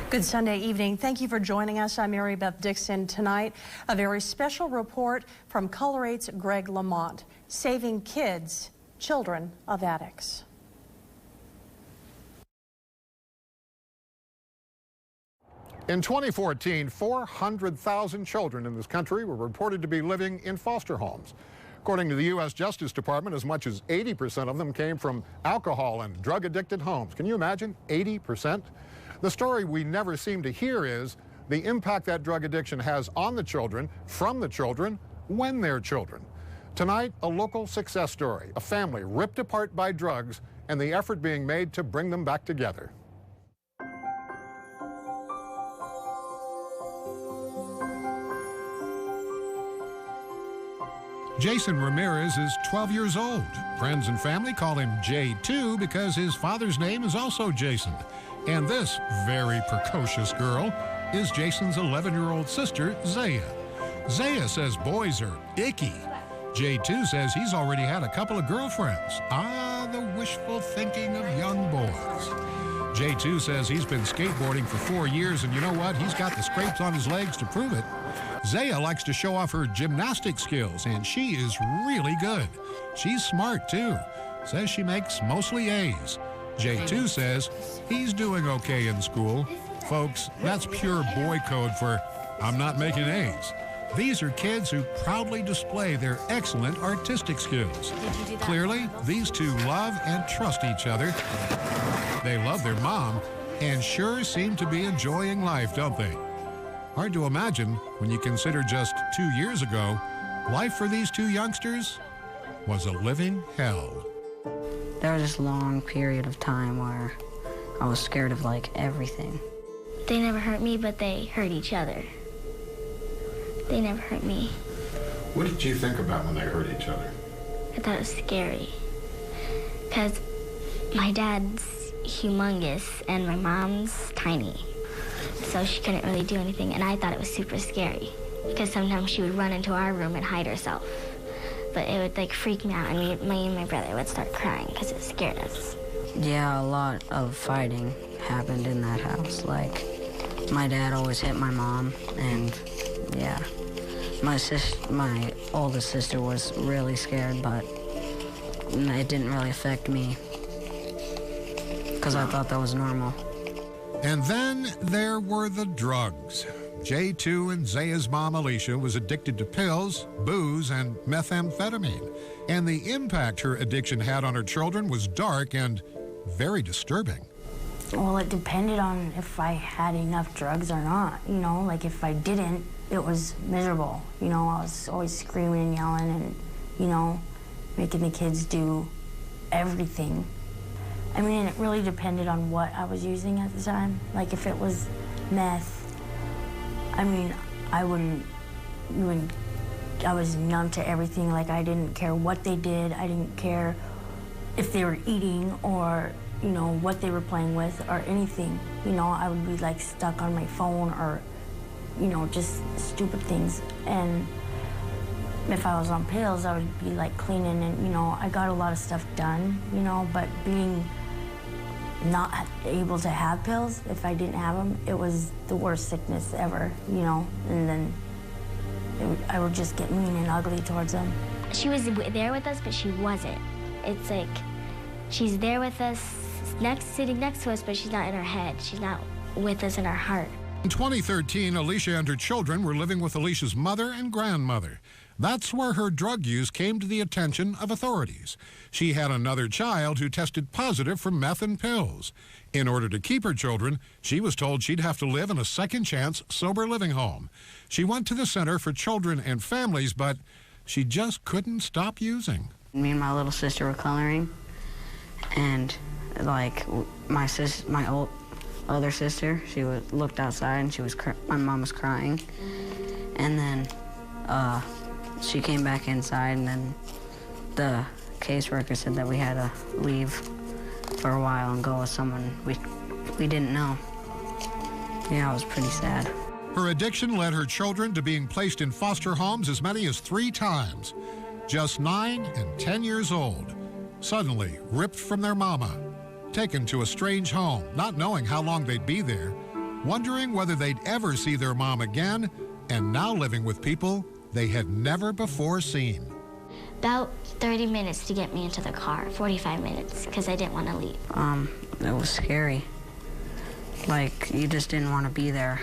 Good Sunday evening. Thank you for joining us. I'm Mary Beth Dixon. Tonight, a very special report from Color 8's Greg Lamont, saving kids, children of addicts. In 2014, 400,000 children in this country were reported to be living in foster homes. According to the U.S. Justice Department, as much as 80% of them came from alcohol and drug-addicted homes. Can you imagine? 80%? The story we never seem to hear is the impact that drug addiction has on the children, from the children, when they're children. Tonight, a local success story, a family ripped apart by drugs and the effort being made to bring them back together. Jason Ramirez is 12 years old. Friends and family call him J2 because his father's name is also Jason. And this very precocious girl is Jason's 11-year-old sister, Zaya. Zaya says boys are icky. J2 says he's already had a couple of girlfriends. Ah, the wishful thinking of young boys. J2 says he's been skateboarding for 4 years, and you know what? He's got the scrapes on his legs to prove it. Zaya likes to show off her gymnastic skills, and she is really good. She's smart, too. Says she makes mostly A's. J2 says he's doing okay in school. Folks, that's pure boy code for I'm not making A's. These are kids who proudly display their excellent artistic skills. Clearly, these two love and trust each other. They love their mom and sure seem to be enjoying life, don't they? Hard to imagine when you consider just 2 years ago, life for these two youngsters was a living hell. There was this long period of time where I was scared of, like, everything. They never hurt me, but they hurt each other. They never hurt me. What did you think about when they hurt each other? I thought it was scary. Because my dad's humongous and my mom's tiny. So she couldn't really do anything, and I thought it was super scary. Because sometimes she would run into our room and hide herself. But it would, like, freak me out, and me and my brother would start crying because it scared us. Yeah, a lot of fighting happened in that house. Like, my dad always hit my mom, and yeah. My oldest sister was really scared, but it didn't really affect me because I thought that was normal. And then there were the drugs. J2 and Zaya's mom, Alicia, was addicted to pills, booze, and methamphetamine. And the impact her addiction had on her children was dark and very disturbing. Well, it depended on if I had enough drugs or not. You know, like if I didn't, it was miserable. You know, I was always screaming and yelling and, you know, making the kids do everything. I mean, it really depended on what I was using at the time. Like if it was meth, I mean, I was numb to everything. Like I didn't care what they did. I didn't care if they were eating or, you know, what they were playing with or anything. You know, I would be like stuck on my phone or, you know, just stupid things. And if I was on pills, I would be like cleaning and, you know, I got a lot of stuff done, you know, but being not able to have pills, if I didn't have them, it was the worst sickness ever, you know, and then I would just get mean and ugly towards them. She was there with us, but she wasn't. It's like she's there with us, sitting next to us, but she's not in our head. She's not with us in our heart. In 2013, Alicia and her children were living with Alicia's mother and grandmother. That's where her drug use came to the attention of authorities. She had another child who tested positive for meth and pills. In order to keep her children, she was told she'd have to live in a second chance sober living home. She went to the Center for Children and Families, but she just couldn't stop using. Me and my little sister were coloring, and like my older sister, she looked outside and my mom was crying, and then she came back inside, and then the caseworker said that we had to leave for a while and go with someone we didn't know. Yeah, it was pretty sad. Her addiction led her children to being placed in foster homes as many as 3 times. Just 9 and 10 years old, suddenly ripped from their mama, taken to a strange home, not knowing how long they'd be there. wondering whether they'd ever see their mom again, and now living with people they had never before seen. About 30 minutes to get me into the car, 45 minutes, because I didn't want to leave. It was scary. Like, you just didn't want to be there.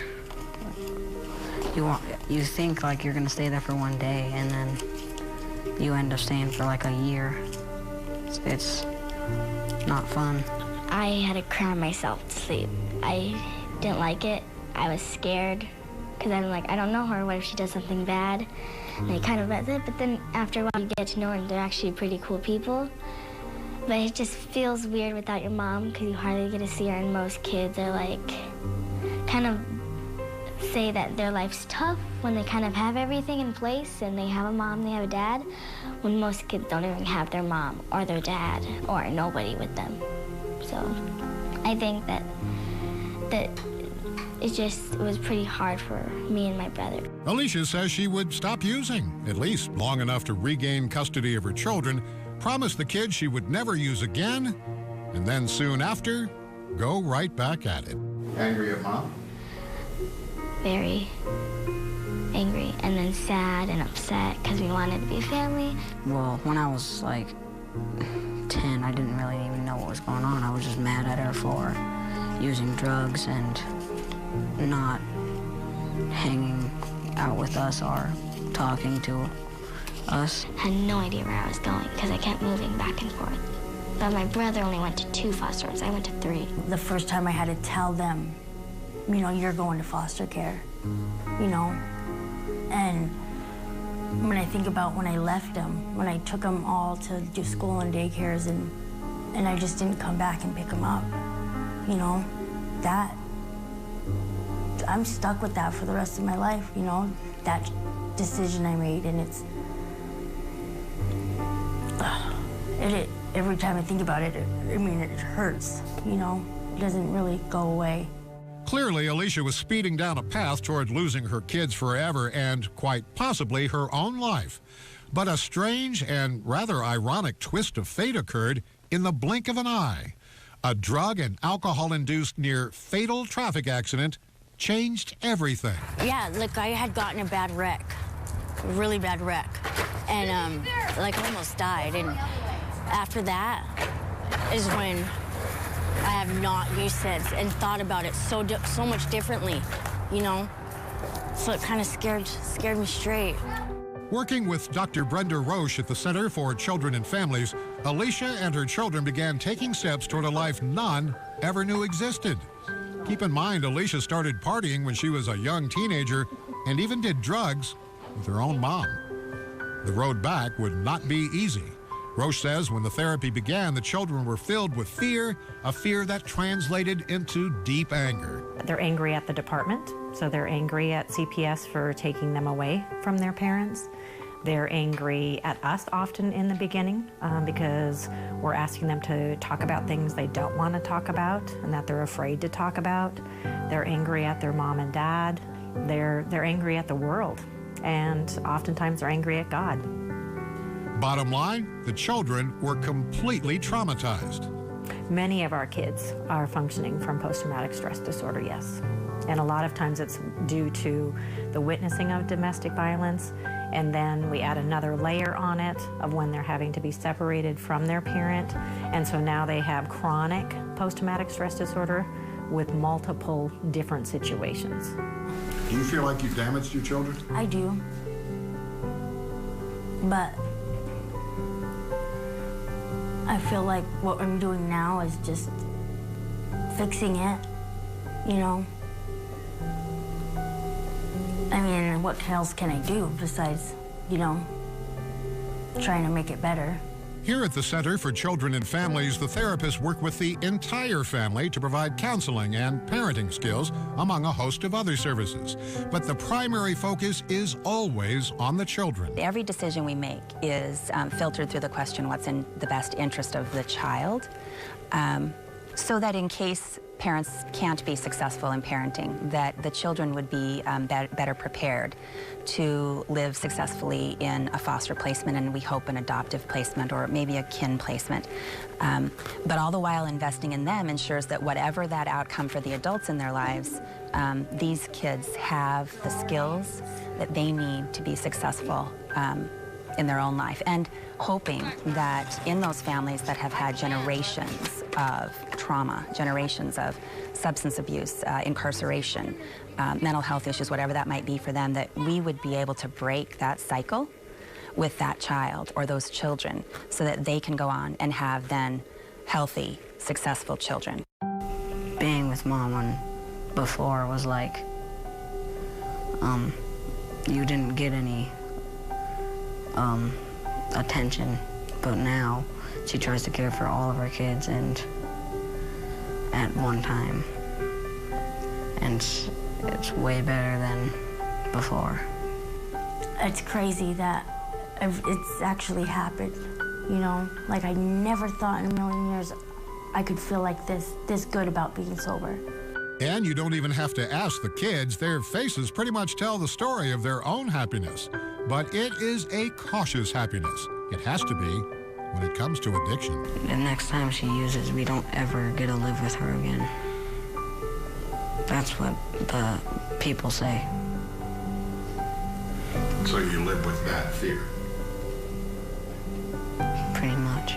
You think like you're gonna stay there for one day, and then you end up staying for like a year. It's not fun. I had to cry myself to sleep. I didn't like it. I was scared, because I'm like, I don't know her. What if she does something bad? And I kind of let it, but then after a while you get to know her, and they're actually pretty cool people. But it just feels weird without your mom, because you hardly get to see her, and most kids are like, kind of say that their life's tough when they kind of have everything in place, and they have a mom, they have a dad, when most kids don't even have their mom or their dad or nobody with them. So I think that it was pretty hard for me and my brother. Alicia says she would stop using, at least long enough to regain custody of her children, promised the kids she would never use again, and then soon after, go right back at it. Angry at mom? Very angry, and then sad and upset, because we wanted to be a family. Well, when I was like 10, I didn't really even know what was going on. I was just mad at her for using drugs and not hanging out with us or talking to us. I had no idea where I was going, because I kept moving back and forth. But my brother only went to 2 foster homes. I went to 3. The first time I had to tell them, you know, you're going to foster care, you know? And when I think about when I left them, when I took them all to do school and daycares, and I just didn't come back and pick them up, you know, I'm stuck with that for the rest of my life, you know, that decision I made, and every time I think about it, it hurts, you know, it doesn't really go away. Clearly, Alicia was speeding down a path toward losing her kids forever and, quite possibly, her own life. But a strange and rather ironic twist of fate occurred in the blink of an eye. A drug and alcohol-induced near-fatal traffic accident changed everything. Yeah, look, I had gotten a bad wreck, a really bad wreck, and like almost died. And after that is when I have not used since and thought about it so much differently, you know? So it kind of scared me straight. Working with Dr. Brenda Roche at the Center for Children and Families, Alicia and her children began taking steps toward a life none ever knew existed. Keep in mind, Alicia started partying when she was a young teenager and even did drugs with her own mom. The road back would not be easy. Roche says when the therapy began, the children were filled with fear, a fear that translated into deep anger. They're angry at the department, so they're angry at CPS for taking them away from their parents. They're angry at us often in the beginning because we're asking them to talk about things they don't want to talk about and that they're afraid to talk about. They're angry at their mom and dad. They're angry at the world, and oftentimes they're angry at God. Bottom line, the children were completely traumatized. Many of our kids are functioning from post-traumatic stress disorder, yes. And a lot of times it's due to the witnessing of domestic violence, and then we add another layer on it of when they're having to be separated from their parent. And so now they have chronic post-traumatic stress disorder with multiple different situations. Do you feel like you've damaged your children? I do. But I feel like what I'm doing now is just fixing it, you know? I mean, what else can I do besides, you know, trying to make it better? Here at the Center for Children and Families, the therapists work with the entire family to provide counseling and parenting skills, among a host of other services. But the primary focus is always on the children. Every decision we make is filtered through the question, what's in the best interest of the child? So that in case parents can't be successful in parenting, that the children would be better prepared to live successfully in a foster placement, and we hope an adoptive placement or maybe a kin placement. But all the while investing in them ensures that whatever that outcome for the adults in their lives, these kids have the skills that they need to be successful in their own life, and hoping that in those families that have had generations of trauma, generations of substance abuse, incarceration, mental health issues, whatever that might be for them, that we would be able to break that cycle with that child or those children so that they can go on and have then healthy, successful children. Being with Mom before was like, you didn't get any attention, but now she tries to care for all of her kids and at one time, and it's way better than before. It's crazy that it's actually happened, you know? Like, I never thought in a million years I could feel like this good about being sober. And you don't even have to ask the kids. Their faces pretty much tell the story of their own happiness. But it is a cautious happiness. It has to be when it comes to addiction. The next time she uses, we don't ever get to live with her again. That's what the people say. So you live with that fear? Pretty much.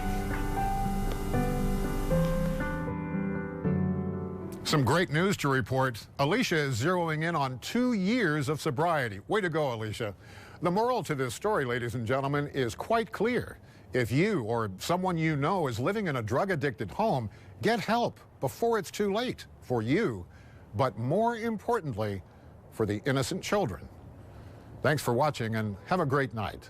Some great news to report. Alicia is zeroing in on 2 years of sobriety. Way to go, Alicia. The moral to this story, ladies and gentlemen, is quite clear. If you or someone you know is living in a drug-addicted home, get help before it's too late for you, but more importantly, for the innocent children. Thanks for watching and have a great night.